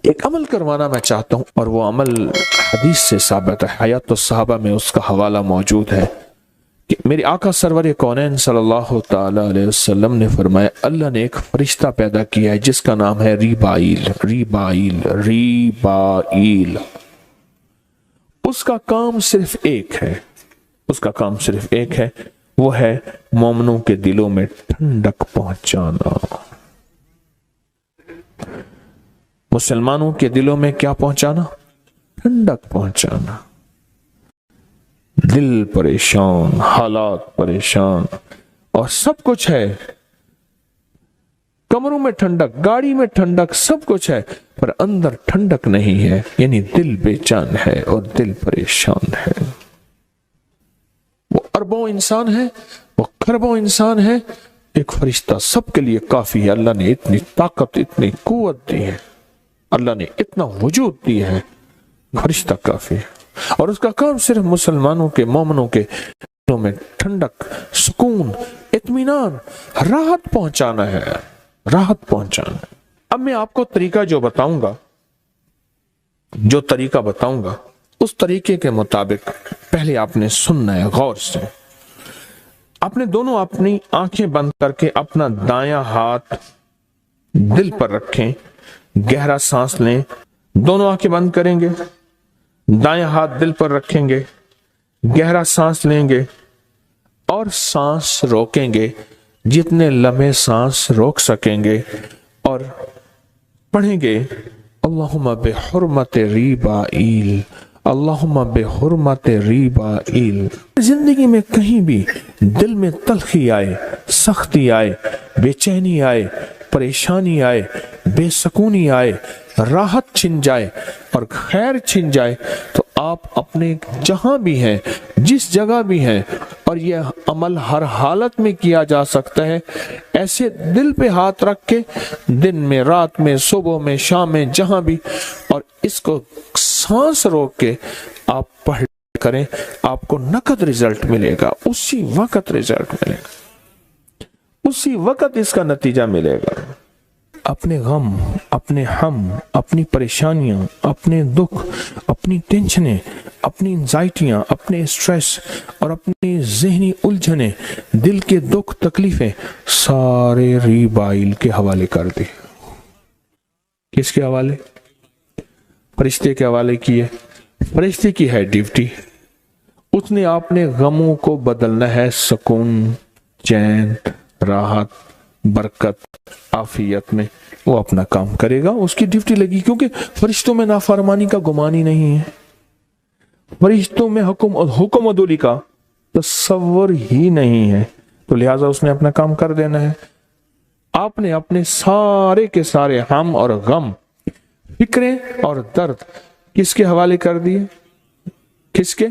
ایک عمل کروانا میں چاہتا ہوں، اور وہ عمل حدیث سے ثابت ہے، حیات الصحابہ میں اس کا حوالہ موجود ہے کہ میرے آقا سرور کونین صلی اللہ تعالی علیہ وسلم نے فرمایا اللہ نے ایک فرشتہ پیدا کیا ہے جس کا نام ہے ریبائیل۔ ریبائیل ریبائیل اس کا کام صرف ایک ہے، اس کا کام صرف ایک ہے، وہ ہے مومنوں کے دلوں میں ٹھنڈک پہنچانا، مسلمانوں کے دلوں میں کیا پہنچانا؟ ٹھنڈک پہنچانا۔ دل پریشان، حالات پریشان، اور سب کچھ ہے، کمروں میں ٹھنڈک، گاڑی میں ٹھنڈک، سب کچھ ہے، پر اندر ٹھنڈک نہیں ہے، یعنی دل بے چین ہے اور دل پریشان ہے۔ وہ اربوں انسان ہے، وہ کھربوں انسان ہے، ایک فرشتہ سب کے لیے کافی ہے۔ اللہ نے اتنی طاقت، اتنی قوت دی ہے، اللہ نے اتنا وجود دیا ہے، فرشتہ کافی ہے، اور اس کا کام صرف مسلمانوں کے، مومنوں کے دلوں میں ٹھنڈک، سکون، اطمینان، راحت پہنچانا ہے، راحت پہنچانا ہے۔ اب میں آپ کو طریقہ جو بتاؤں گا، جو طریقہ بتاؤں گا، اس طریقے کے مطابق پہلے آپ نے سننا ہے غور سے۔ آپ نے دونوں اپنی آنکھیں بند کر کے اپنا دایاں ہاتھ دل پر رکھیں، گہرا سانس لیں، دونوں آنکھیں بند کریں گے، دایاں ہاتھ دل پر رکھیں گے، گہرا سانس لیں گے اور سانس روکیں گے جتنے لمحے سانس روک سکیں گے، اور پڑھیں گے اللہم بحرمت ریبائیل، اللہم بحرمت ریبائیل۔ زندگی میں کہیں بھی دل میں تلخی آئے، سختی آئے، بے چینی آئے، پریشانی آئے، بے سکونی آئے، راحت چھن جائے اور خیر چھن جائے، تو آپ اپنے جہاں بھی ہیں، جس جگہ بھی ہیں، اور یہ عمل ہر حالت میں کیا جا سکتا ہے، ایسے دل پہ ہاتھ رکھ کے دن میں، رات میں، صبح میں، شام میں، جہاں بھی، اور اس کو سانس روک کے آپ پڑھ کریں، آپ کو نقد رزلٹ ملے گا، اسی وقت رزلٹ ملے گا، اسی وقت اس کا نتیجہ ملے گا۔ اپنے غم، اپنے ہم، اپنی پریشانیاں، اپنے دکھ، اپنی ٹینشنیں، اپنی انزائٹیاں، اپنے سٹریس اور اپنی ذہنی الجھنیں، دل کے دکھ، تکلیفیں، سارے ریبائیل کے حوالے کر دی۔ کس کے حوالے؟ فرشتے کے حوالے کیے۔ فرشتے کی ہے ڈیوٹی، اس نے آپ نے غموں کو بدلنا ہے سکون، چین، راحت، برکت، عافیت میں، وہ اپنا کام کرے گا، اس کی ڈیوٹی لگی، کیونکہ فرشتوں میں نافرمانی کا گمان ہی نہیں ہے، فرشتوں میں حکم عدولی کا تصور ہی نہیں ہے، تو لہٰذا اس نے اپنا کام کر دینا ہے۔ آپ نے اپنے سارے کے سارے ہم اور غم، فکریں اور درد کس کے حوالے کر دیے؟ کس کے؟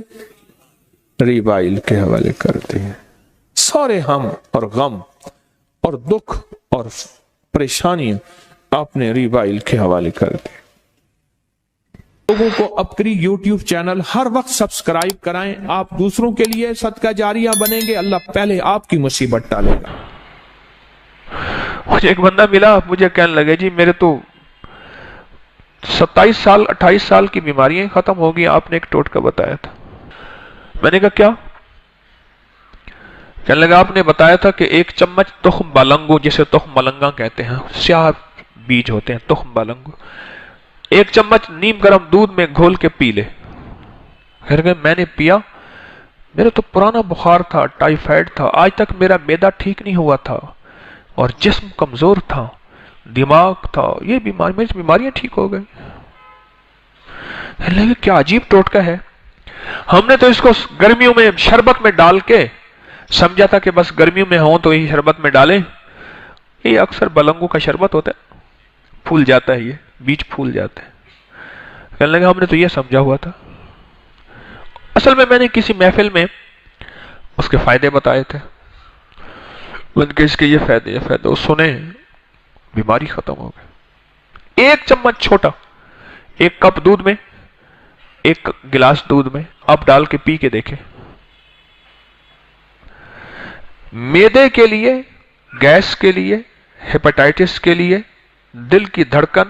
ریبائیل کے حوالے کر دیے۔ سارے ہم اور غم اور دکھ اور پریشانیاں آپ نے ریبائیل کے حوالے کر دی۔ لوگوں کو اپنی یوٹیوب چینل ہر وقت سبسکرائب کرائیں، آپ دوسروں کے لیے صدقہ جاریہ بنیں گے، اللہ پہلے آپ کی مصیبت ٹالے گا۔ مجھے ایک بندہ ملا، مجھے کہنے لگے جی میرے تو 27 سال 28 سال کی بیماریاں ختم ہو گئی، آپ نے ایک ٹوٹکا بتایا تھا۔ میں نے کہا کیا؟ کہنے لگا آپ نے بتایا تھا کہ ایک چمچ تخم بالنگو، جسے تخم ملنگا کہتے ہیں، سیاہ بیج ہوتے ہیں تخم بالنگو، ایک چمچ نیم گرم دودھ میں گھول کے پی لے۔ میں نے پیا، میرا تو پرانا بخار تھا، ٹائیفائڈ تھا، آج تک میرا معدہ ٹھیک نہیں ہوا تھا، اور جسم کمزور تھا، دماغ تھا، یہ بیماریاں ٹھیک ہو گئی۔ کیا عجیب ٹوٹکا ہے، ہم نے تو اس کو گرمیوں میں شربت میں ڈال کے سمجھا تھا کہ بس گرمیوں میں ہوں تو یہ شربت میں ڈالیں، یہ اکثر بلنگو کا شربت ہوتا ہے، پھول جاتا ہے، یہ بیج پھول جاتا ہے۔ کہنے لگا ہم نے تو یہ سمجھا ہوا تھا، اصل میں نے کسی محفل میں اس کے فائدے بتائے تھے، اس کے یہ فائدے سنے، بیماری ختم ہو گئی۔ ایک چمچ چھوٹا، ایک کپ دودھ میں، ایک گلاس دودھ میں آپ ڈال کے پی کے دیکھیں، معدے کے لیے، گیس کے لیے، ہیپاٹائٹس کے لیے، دل کی دھڑکن،